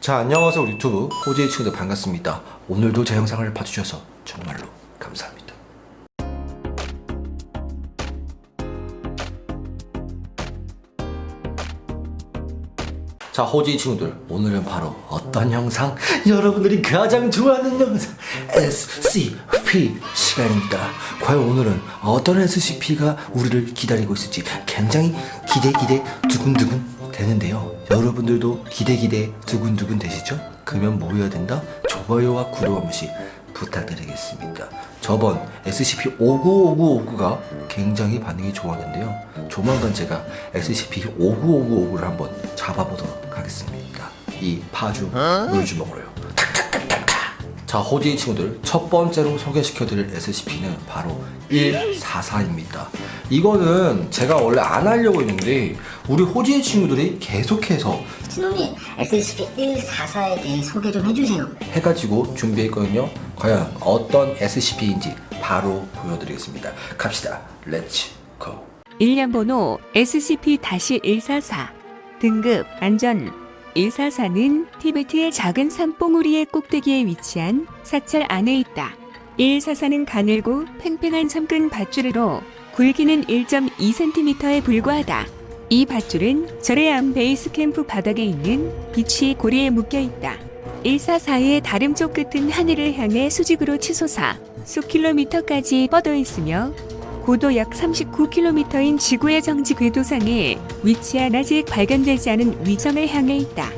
자, 안녕하세요. 우리 유튜브 호재의 친구들 반갑습니다. 오늘도 제 영상을 봐주셔서 정말로 감사합니다. 자, 호재의 친구들, 오늘은 바로 어떤 영상? 여러분들이 가장 좋아하는 영상 SCP 시간입니다. 과연 오늘은 어떤 SCP가 우리를 기다리고 있을지 굉장히 기대 두근두근 되는데요. 여러분들도 기대 두근두근 되시죠? 그러면 뭐 해야 된다? 좋아요와 구독 한 번씩 부탁드리겠습니다. 저번 SCP-595959가 굉장히 반응이 좋았는데요. 조만간 제가 SCP-59595를 한번 잡아보도록 하겠습니다. 이 파주 물주먹으로요. 자, 호재의 친구들, 첫 번째로 소개시켜드릴 SCP는 바로 144입니다. 이거는 제가 원래 안 하려고 했는데 우리 호재의 친구들이 계속해서 신혼님 SCP-144에 대해 소개 좀 해주세요. 해가지고 준비했거든요. 과연 어떤 SCP인지 바로 보여드리겠습니다. 갑시다. 렛츠 고. 일련 번호 SCP-144 등급 안전 144는 티베트의 작은 산봉우리의 꼭대기에 위치한 사찰 안에 있다. 144는 가늘고 팽팽한 섬근 밧줄으로 굵기는 1.2cm에 불과하다. 이 밧줄은 절의 암 베이스 캠프 바닥에 있는 빛이 고리에 묶여 있다. 144의 다름쪽 끝은 하늘을 향해 수직으로 치솟아 수 킬로미터까지 뻗어 있으며 고도 약 39km인 지구의 정지 궤도상에 위치한 아직 발견되지 않은 위성을 향해 있다.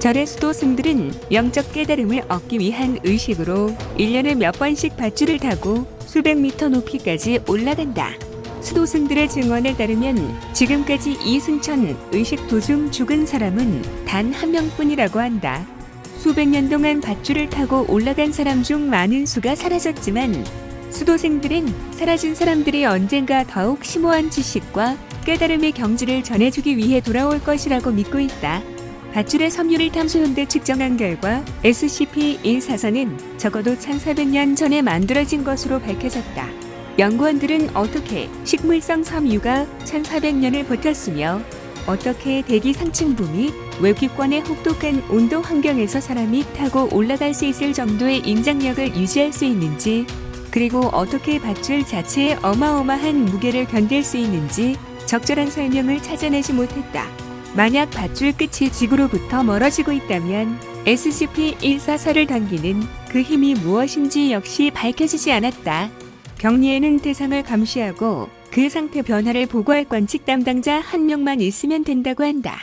절의 수도승들은 영적 깨달음을 얻기 위한 의식으로 1년에 몇 번씩 밧줄을 타고 수백 미터 높이까지 올라간다. 수도승들의 증언에 따르면 지금까지 이 승천 의식 도중 죽은 사람은 단 한 명뿐이라고 한다. 수백 년 동안 밧줄을 타고 올라간 사람 중 많은 수가 사라졌지만 수도생들은 사라진 사람들이 언젠가 더욱 심오한 지식과 깨달음의 경지를 전해주기 위해 돌아올 것이라고 믿고 있다. 밧줄의 섬유를 탐수한 데 측정한 결과 SCP-144는 적어도 1400년 전에 만들어진 것으로 밝혀졌다. 연구원들은 어떻게 식물성 섬유가 1400년을 버텼으며 어떻게 대기 상층부 및 외기권의 혹독한 온도 환경에서 사람이 타고 올라갈 수 있을 정도의 인장력을 유지할 수 있는지, 그리고 어떻게 밧줄 자체의 어마어마한 무게를 견딜 수 있는지 적절한 설명을 찾아내지 못했다. 만약 밧줄 끝이 지구로부터 멀어지고 있다면 SCP-144를 당기는 그 힘이 무엇인지 역시 밝혀지지 않았다. 격리에는 대상을 감시하고 그 상태 변화를 보고할 관측 담당자 한 명만 있으면 된다고 한다.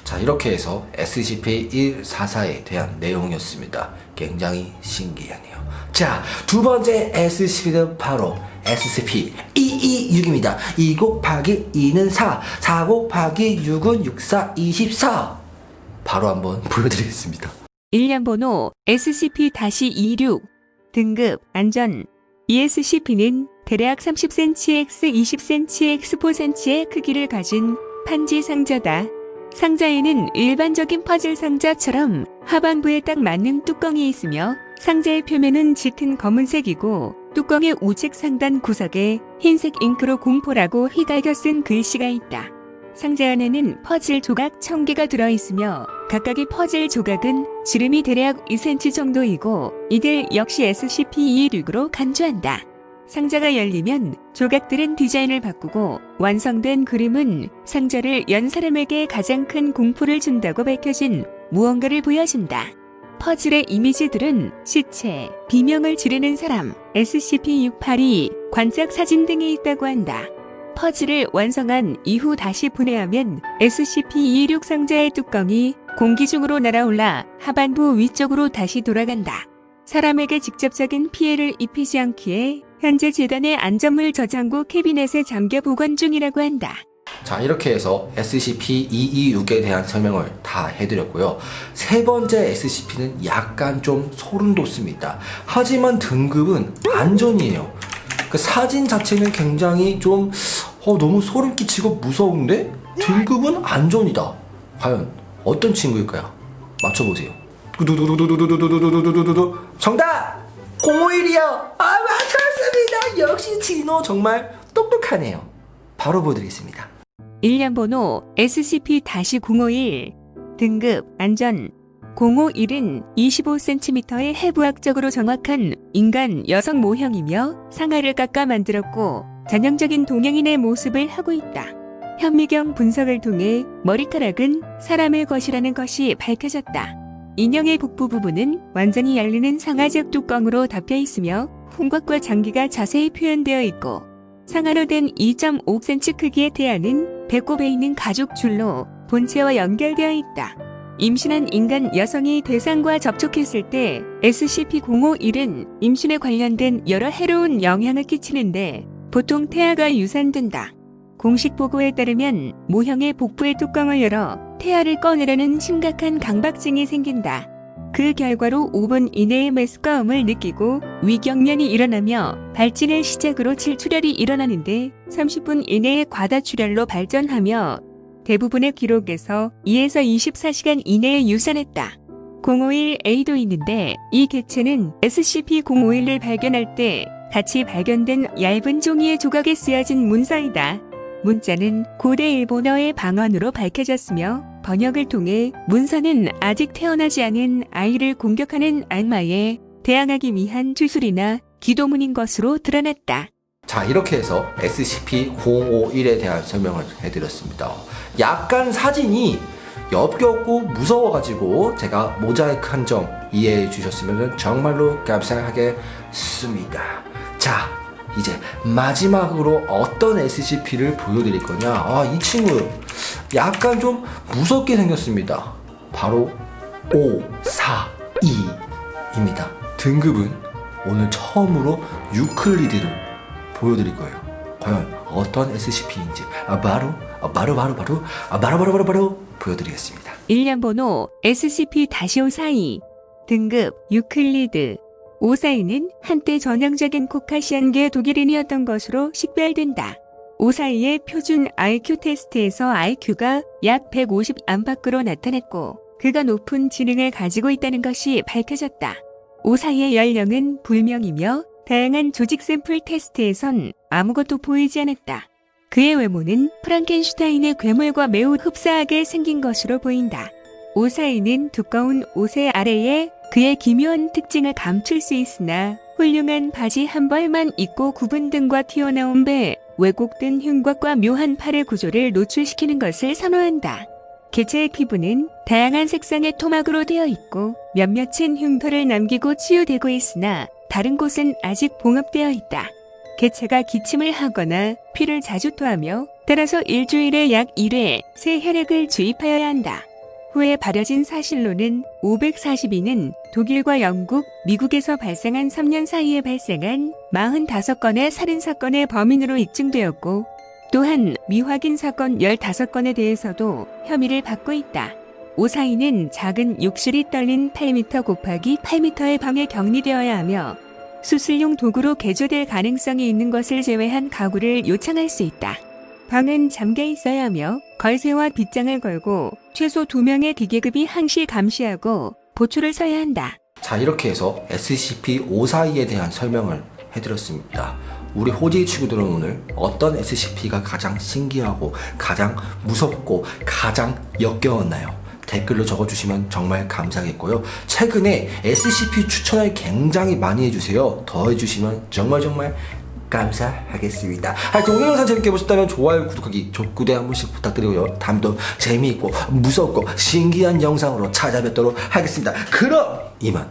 자, 이렇게 해서 SCP-144에 대한 내용이었습니다. 굉장히 신기하네요. 자, 두 번째 SCP는 바로 SCP-226입니다. 2 곱하기 2는 4, 4 곱하기 6은 6, 4, 24. 바로 한번 보여드리겠습니다. 일련 번호 SCP-26 등급 안전 이 SCP는 대략 30cmx 20cmx 4cm의 크기를 가진 판지 상자다. 상자에는 일반적인 퍼즐 상자처럼 하반부에 딱 맞는 뚜껑이 있으며 상자의 표면은 짙은 검은색이고 뚜껑의 우측 상단 구석에 흰색 잉크로 공포라고 휘갈겨 쓴 글씨가 있다. 상자 안에는 퍼즐 조각 1000개가 들어있으며 각각의 퍼즐 조각은 지름이 대략 2cm 정도이고 이들 역시 SCP-226으로 간주한다. 상자가 열리면 조각들은 디자인을 바꾸고 완성된 그림은 상자를 연 사람에게 가장 큰 공포를 준다고 밝혀진 무언가를 보여준다. 퍼즐의 이미지들은 시체, 비명을 지르는 사람, SCP-682, 관짝 사진 등이 있다고 한다. 퍼즐을 완성한 이후 다시 분해하면 SCP-226 상자의 뚜껑이 공기 중으로 날아올라 하반부 위쪽으로 다시 돌아간다. 사람에게 직접적인 피해를 입히지 않기에 현재 재단의 안전물 저장고 캐비넷에 잠겨 보관 중이라고 한다. 자, 이렇게 해서 SCP-226에 대한 설명을 다 해드렸고요. 세 번째 SCP는 약간 좀 소름 돋습니다. 하지만 등급은 안전이에요. 그 사진 자체는 굉장히 좀 너무 소름 끼치고 무서운데 등급은 안전이다. 과연 어떤 친구일까요? 맞춰보세요. 두두두두두두두두두두두두두. 정답! 051이요. 아, 맞췄습니다. 역시 진호 정말 똑똑하네요. 바로 보여드리겠습니다. 일련 번호 SCP-051 등급 안전 SCP-051은 25cm의 해부학적으로 정확한 인간 여성 모형이며 상아를 깎아 만들었고 전형적인 동양인의 모습을 하고 있다. 현미경 분석을 통해 머리카락은 사람의 것이라는 것이 밝혀졌다. 인형의 복부 부분은 완전히 열리는 상아적 뚜껑으로 덮여 있으며 흉곽과 장기가 자세히 표현되어 있고 상아로 된 2.5cm 크기의 태아는 배꼽에 있는 가죽 줄로 본체와 연결되어 있다. 임신한 인간 여성이 대상과 접촉했을 때 SCP-051은 임신에 관련된 여러 해로운 영향을 끼치는데 보통 태아가 유산된다. 공식 보고에 따르면 모형의 복부의 뚜껑을 열어 태아를 꺼내려는 심각한 강박증이 생긴다. 그 결과로 5분 이내에 메스꺼움을 느끼고 위경련이 일어나며 발진을 시작으로 질출혈이 일어나는데 30분 이내에 과다출혈로 발전하며 대부분의 기록에서 2에서 24시간 이내에 유산했다. 051A도 있는데 이 개체는 SCP-051을 발견할 때 같이 발견된 얇은 종이의 조각에 쓰여진 문서이다. 문자는 고대 일본어의 방언으로 밝혀졌으며 번역을 통해 문서는 아직 태어나지 않은 아이를 공격하는 악마에 대항하기 위한 주술이나 기도문인 것으로 드러났다. 자, 이렇게 해서 SCP-051에 대한 설명을 해드렸습니다. 약간 사진이 엽겹고 무서워가지고 제가 모자이크한 점 이해해 주셨으면 정말로 감사하겠습니다. 자, 이제 마지막으로 어떤 SCP를 보여드릴 거냐. 이 친구 약간 좀 무섭게 생겼습니다. 바로 542입니다. 등급은 오늘 처음으로 유클리드를 보여드릴 거예요. 과연 어떤 SCP인지 바로 보여드리겠습니다. 일련번호 SCP-542 등급 유클리드 542는 한때 전형적인 코카시안계 독일인이었던 것으로 식별된다. 542의 표준 IQ 테스트에서 IQ가 약 150 안팎으로 나타났고 그가 높은 지능을 가지고 있다는 것이 밝혀졌다. 542의 연령은 불명이며 다양한 조직 샘플 테스트에선 아무것도 보이지 않았다. 그의 외모는 프랑켄슈타인의 괴물과 매우 흡사하게 생긴 것으로 보인다. 542는 두꺼운 옷의 아래에 그의 기묘한 특징을 감출 수 있으나 훌륭한 바지 한 벌만 입고 구분 등과 튀어나온 배, 왜곡된 흉곽과 묘한 팔의 구조를 노출시키는 것을 선호한다. 개체의 피부는 다양한 색상의 토막으로 되어 있고 몇몇은 흉터를 남기고 치유되고 있으나 다른 곳은 아직 봉합되어 있다. 개체가 기침을 하거나 피를 자주 토하며 따라서 일주일에 약 1회 새 혈액을 주입하여야 한다. 후에 발려진 사실로는 542는 독일과 영국, 미국에서 발생한 3년 사이에 발생한 45건의 살인사건의 범인으로 입증되었고 또한 미확인 사건 15건에 대해서도 혐의를 받고 있다. 542는 작은 욕실이 떨린 8m 곱하기 8m의 방에 격리되어야 하며 수술용 도구로 개조될 가능성이 있는 것을 제외한 가구를 요청할 수 있다. 방은 잠겨 있어야 하며 걸쇠와 빗장을 걸고 최소 2명의 기계급이 항시 감시하고 보초를 서야 한다. 자, 이렇게 해서 SCP-542에 대한 설명을 해드렸습니다. 우리 호지 친구들은 오늘 어떤 SCP가 가장 신기하고 가장 무섭고 가장 역겨웠나요? 댓글로 적어주시면 정말 감사하겠고요. 최근에 SCP 추천을 굉장히 많이 해주세요. 더 해주시면 정말 감사하겠습니다. 오늘 영상 재밌게 보셨다면 좋아요, 구독하기, 족구대 한 번씩 부탁드리고요. 다음도 재미있고 무섭고 신기한 영상으로 찾아뵙도록 하겠습니다. 그럼 이만